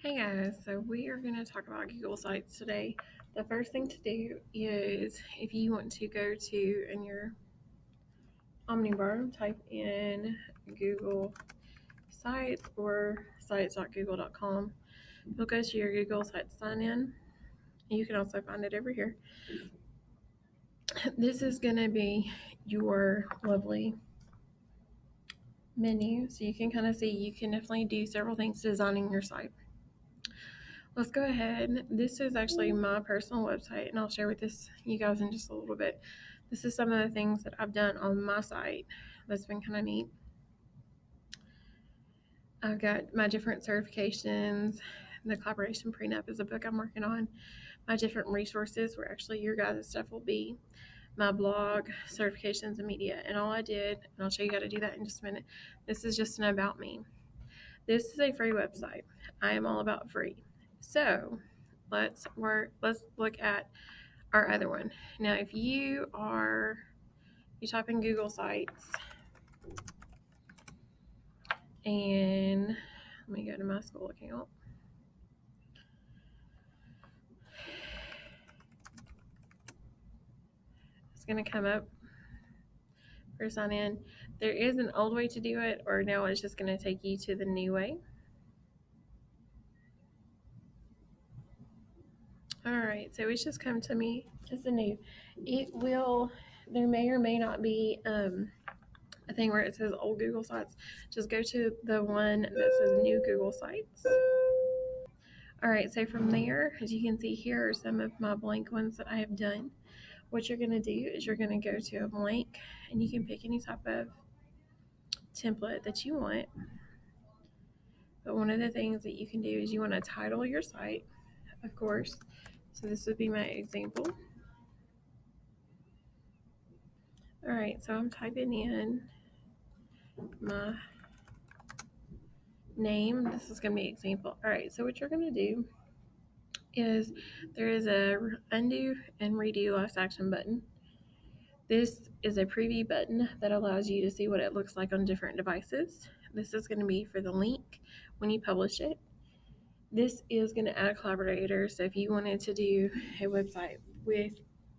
Hey guys, so we are going to talk about Google Sites today. The first thing to do is if you want to go to in your Omnibar, type in Google Sites or sites.google.com. You'll go to your Google Sites sign in. You can also find it over here. This is going to be your lovely menu, so you can kind of see you can definitely do several things designing your site. Let's go ahead. This is actually my personal website, and I'll share with you guys in just a little bit. This is some of the things that I've done on my site that's been kind of neat. I've got my different certifications. The Collaboration Prenup is a book I'm working on. My different resources, where actually your guys' stuff will be. My blog, certifications, and media. And all I did, and I'll show you how to do that in just a minute. This is just an about me. This is a free website. I am all about free. So let's look at our other one. Now, if you type in Google Sites, and let me go to my school account. It's going to come up for sign in. There is an old way to do it, or now it's just going to take you to the new way. All right, so it's just come to me as a new. There may or may not be a thing where it says old Google Sites. Just go to the one that says new Google Sites. All right, so from there, as you can see, here are some of my blank ones that I have done. What you're going to do is you're going to go to a blank, and you can pick any type of template that you want. But one of the things that you can do is you want to title your site, of course. So this would be my example. All right, so I'm typing in my name. This is going to be example. All right, so what you're going to do is there is a undo and redo last action button. This is a preview button that allows you to see what it looks like on different devices. This is going to be for the link when you publish it. This is going to add a collaborator. So if you wanted to do a website with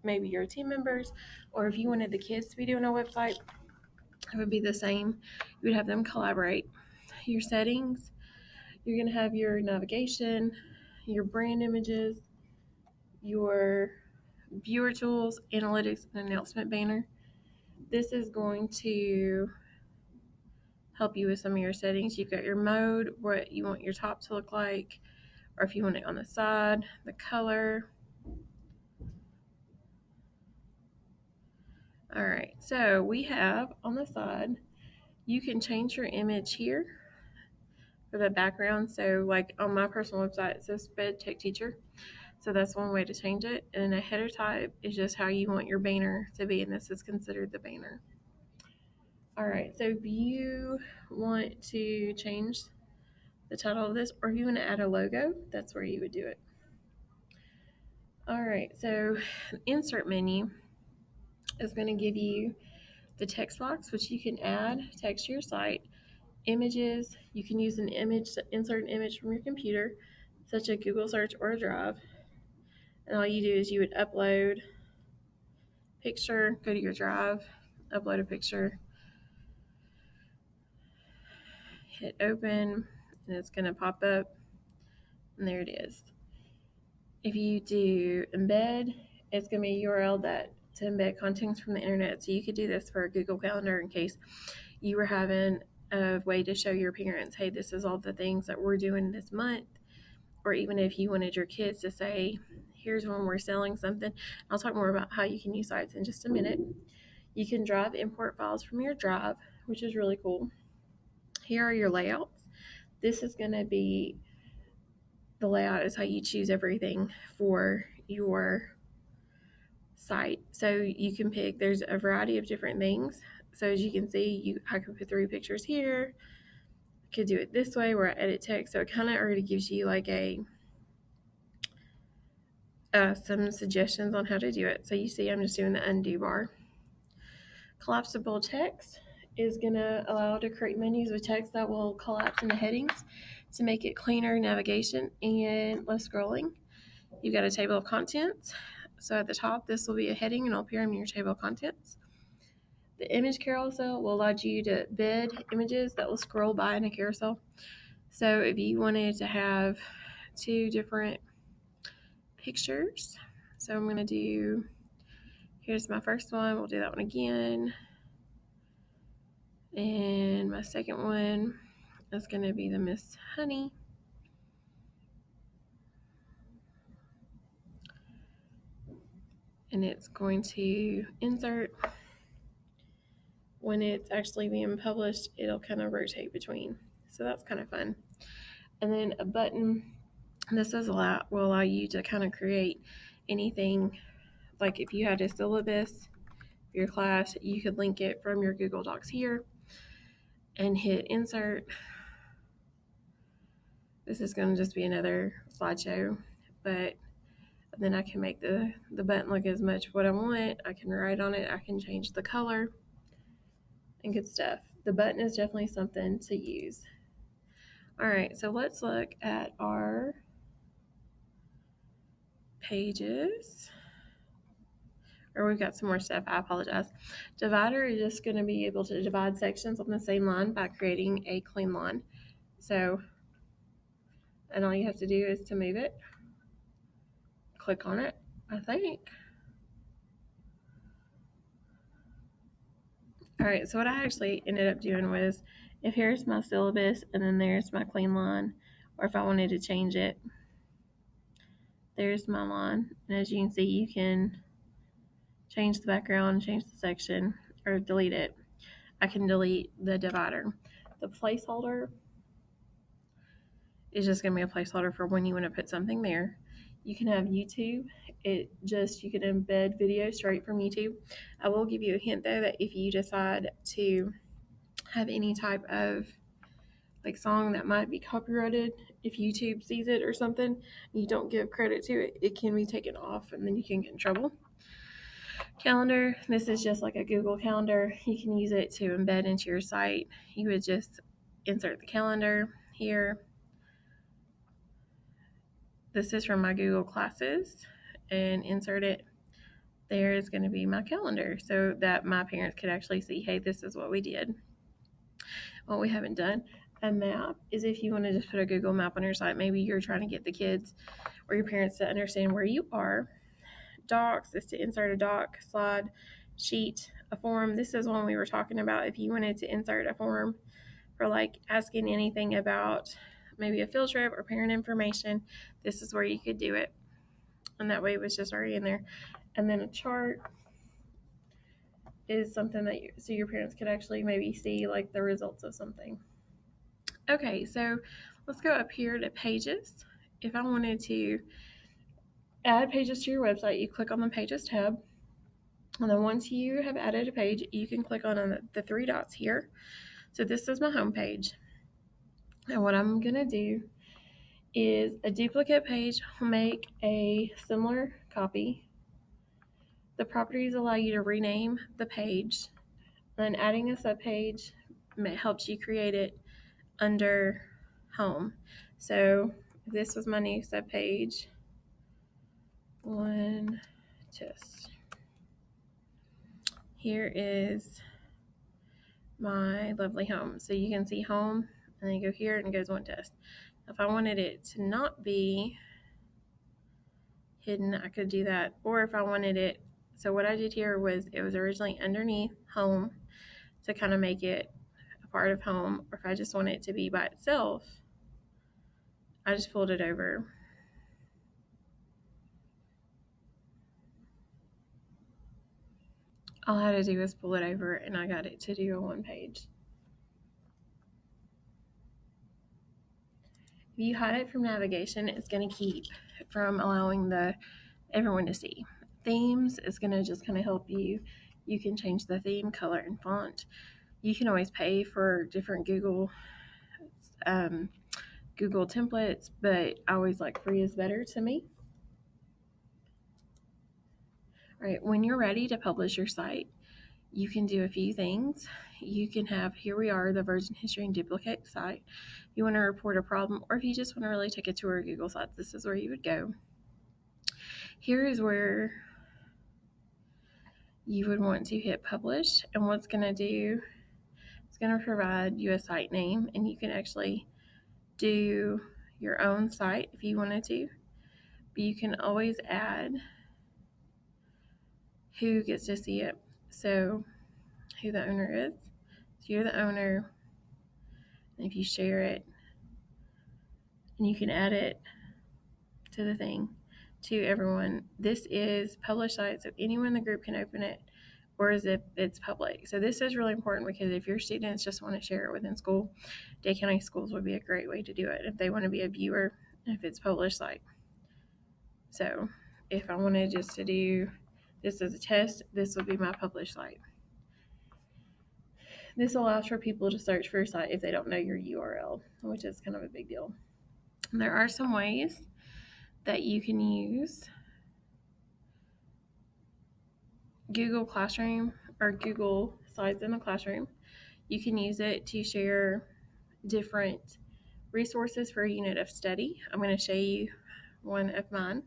maybe your team members, or if you wanted the kids to be doing a website, it would be the same. You would have them collaborate. Your settings, you're going to have your navigation, your brand images, your viewer tools, analytics, and announcement banner. This is going to help you with some of your settings. You've got your mode, what you want your top to look like, or if you want it on the side, the color. All right, so we have on the side, you can change your image here for the background. So like on my personal website, it says Sped Tech Teacher. So that's one way to change it. And a header type is just how you want your banner to be, and this is considered the banner. All right, so if you want to change the title of this, or if you want to add a logo, that's where you would do it. All right, so insert menu is going to give you the text box, which you can add text to your site. Images, you can use an image to insert an image from your computer, such as Google search or a drive. And all you do is you would upload picture, go to your drive, upload a picture, hit open, and it's going to pop up, and there it is. If you do embed, it's going to be a URL to embed contents from the internet. So you could do this for a Google Calendar in case you were having a way to show your parents, hey, this is all the things that we're doing this month. Or even if you wanted your kids to say, here's when we're selling something. I'll talk more about how you can use sites in just a minute. You can drive import files from your drive, which is really cool. Here are your layouts. This is going to be the layout is how you choose everything for your site. So you can pick, there's a variety of different things. So as you can see, I could put 3 pictures here. I could do it this way where I edit text. So it kind of already gives you like some suggestions on how to do it. So you see I'm just doing the undo bar. Collapsible text is going to allow to create menus with text that will collapse into headings. To make it cleaner navigation and less scrolling, you've got a table of contents. So at the top, this will be a heading and it'll appear in your table of contents. The image carousel will allow you to bed images that will scroll by in a carousel. So if you wanted to have 2 different pictures, so I'm going to do, here's my first one, we'll do that one again. And my second one is going to be the Miss Honey. And it's going to insert. When it's actually being published, it'll kind of rotate between. So that's kind of fun. And then a button. This will allow you to kind of create anything. Like if you had a syllabus for your class, you could link it from your Google Docs here and hit insert. This is going to just be another slideshow, but then I can make the button look as much what I want. I can write on it. I can change the color and good stuff. The button is definitely something to use. All right, so let's look at our pages. Or we've got some more stuff. I apologize. Divider is just going to be able to divide sections on the same line by creating a clean line. So, and all you have to do is to move it. Click on it, I think. All right, so what I actually ended up doing was, if here's my syllabus and then there's my clean line, or if I wanted to change it, there's my line. And as you can see, you can change the background, change the section, or delete it. I can delete the divider. The placeholder is just going to be a placeholder for when you want to put something there. You can have YouTube. You can embed video straight from YouTube. I will give you a hint though that if you decide to have any type of like song that might be copyrighted, if YouTube sees it or something, you don't give credit to it, it can be taken off and then you can get in trouble. Calendar, this is just like a Google Calendar. You can use it to embed into your site. You would just insert the calendar here. This is from my Google Classes, and insert it. There is going to be my calendar so that my parents could actually see, hey, this is what we did. What we haven't done. A map is if you want to just put a Google map on your site. Maybe you're trying to get the kids or your parents to understand where you are. Docs is to insert a doc, slide, sheet, a form. This is one we were talking about. If you wanted to insert a form for like asking anything about maybe a field trip or parent information, this is where you could do it. And that way it was just already in there. And then a chart is something that so your parents could actually maybe see like the results of something. Okay, so let's go up here to pages. If I wanted to add pages to your website, you click on the pages tab. And then once you have added a page, you can click on the 3 dots here. So this is my home page. And what I'm going to do is a duplicate page will make a similar copy. The properties allow you to rename the page. Then adding a subpage helps you create it under home. So this was my new subpage. One test. Here is my lovely home. So you can see home and then you go here and it goes one test. If I wanted it to not be hidden, I could do that. Or if I wanted it, so what I did here was it was originally underneath home to kind of make it a part of home. Or if I just want it to be by itself, I just pulled it over. All I had to do was pull it over and I got it to do a one page. If you hide it from navigation, it's going to keep from allowing everyone to see. Themes is going to just kind of help you. You can change the theme, color, and font. You can always pay for different Google templates, but I always like free is better to me. All right, when you're ready to publish your site, you can do a few things. You can have, here we are, the Virgin History and Duplicate site. If you want to report a problem, or if you just want to really take a tour of Google Sites, this is where you would go. Here is where you would want to hit publish, and what's going to do, it's going to provide you a site name, and you can actually do your own site if you wanted to, but you can always add who gets to see it. So who the owner is. So you're the owner, and if you share it, and you can add it to the thing to everyone. This is published site, so anyone in the group can open it, or as if it's public. So this is really important because if your students just want to share it within school, Dade County Schools would be a great way to do it if they want to be a viewer, if it's published site. So if I wanted just to do this as a test, this would be my published site. This allows for people to search for a site if they don't know your URL, which is kind of a big deal. There are some ways that you can use Google Classroom or Google Slides in the Classroom. You can use it to share different resources for a unit of study. I'm going to show you one of mine.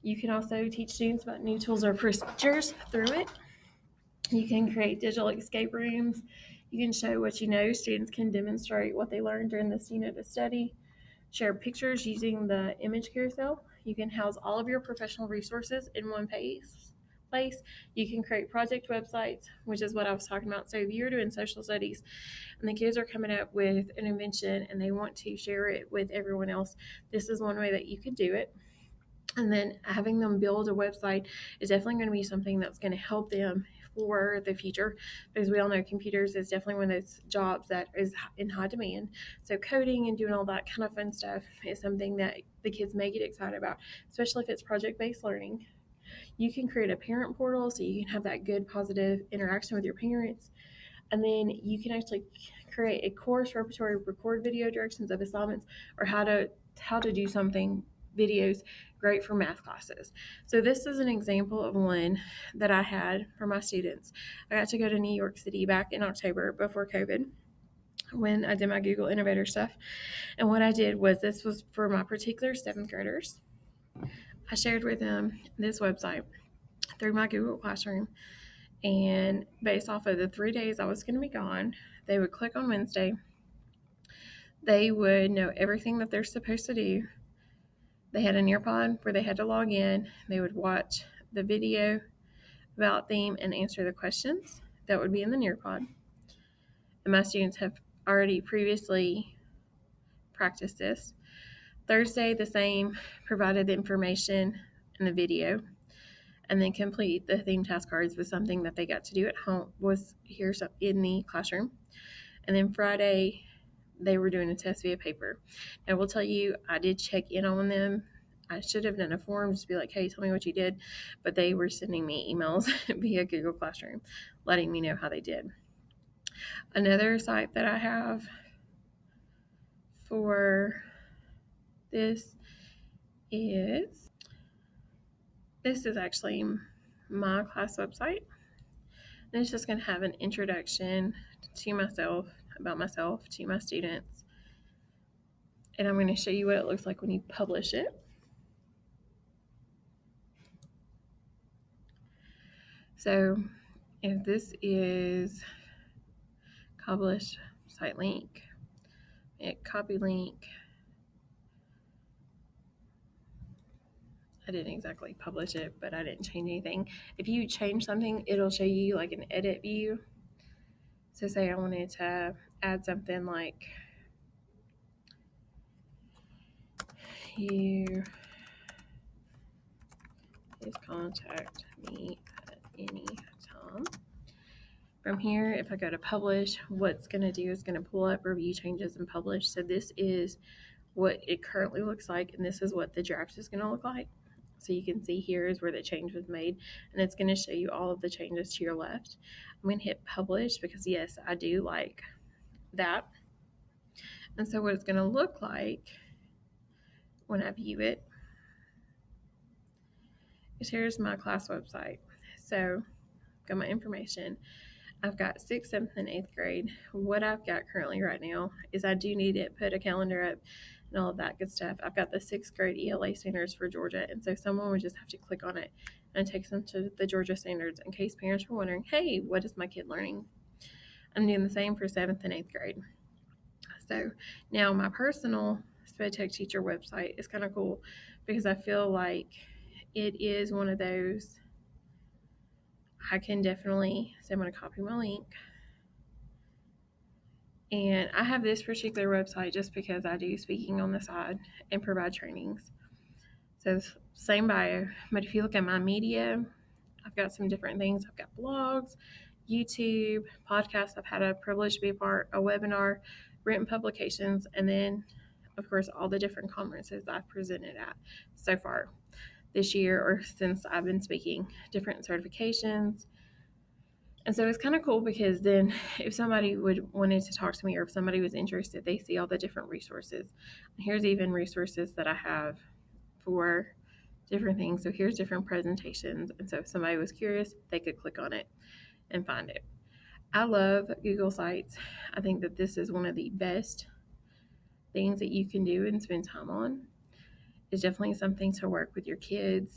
You can also teach students about new tools or procedures through it. You can create digital escape rooms. You can show what you know. Students can demonstrate what they learned during this unit of study. Share pictures using the image carousel. You can house all of your professional resources in one place. You can create project websites, which is what I was talking about. So if you're doing social studies and the kids are coming up with an invention and they want to share it with everyone else, this is one way that you could do it. And then having them build a website is definitely going to be something that's going to help them for the future, because we all know computers is definitely one of those jobs that is in high demand. So coding and doing all that kind of fun stuff is something that the kids may get excited about, especially if it's project-based learning. You can create a parent portal so you can have that good positive interaction with your parents. And then you can actually create a course repertoire, record video directions of assignments, or how to do something, videos, great for math classes. So this is an example of one that I had for my students. I got to go to New York City back in October before COVID when I did my Google Innovator stuff. And what I did was, this was for my particular 7th graders. I shared with them this website through my Google Classroom. And based off of the 3 days I was going to be gone, they would click on Wednesday. They would know everything that they're supposed to do. They had a Nearpod where they had to log in. They would watch the video about theme and answer the questions that would be in the Nearpod. And my students have already previously practiced this. Thursday, the same, provided the information and the video, and then complete the theme task cards with something that they got to do at home, was here in the classroom. And then Friday, they were doing a test via paper. Now, I will tell you, I did check in on them. I should have done a form just to be like, hey, tell me what you did. But they were sending me emails via Google Classroom, letting me know how they did. Another site that I have for this is actually my class website. And it's just going to have an introduction to myself, about myself, to my students. And I'm going to show you what it looks like when you publish it. So if this is publish site link, copy link. I didn't exactly publish it, but I didn't change anything. If you change something, it'll show you like an edit view. So say I wanted to add something like, you please contact me at any time. From here, if I go to publish, what's going to do is going to pull up review changes and publish. So this is what it currently looks like, and this is what the draft is going to look like. So you can see here is where the change was made, and it's going to show you all of the changes to your left. I'm going to hit publish because, yes, I do like that. And so what it's going to look like when I view it is, here's my class website. So got my information. I've got 6th, 7th, and 8th grade. What I've got currently right now is I do need to put a calendar up and all of that good stuff. I've got the 6th grade ELA standards for Georgia, and so someone would just have to click on it and it takes them to the Georgia standards in case parents are wondering, hey, what is my kid learning? I'm doing the same for 7th and 8th grade. So now my personal SpedTech teacher website is kind of cool because I feel like it is one of those. I can definitely, so I'm going to copy my link. And I have this particular website just because I do speaking on the side and provide trainings. So same bio, but if you look at my media, I've got some different things. I've got blogs, YouTube, podcasts. I've had a privilege to be a part, a webinar, written publications, and then, of course, all the different conferences I've presented at so far this year or since I've been speaking, different certifications. And so it's kind of cool because then if somebody wanted to talk to me or if somebody was interested, they see all the different resources. Here's even resources that I have for different things. So here's different presentations. And so if somebody was curious, they could click on it and find it. I love Google Sites. I think that this is one of the best things that you can do and spend time on. It's definitely something to work with your kids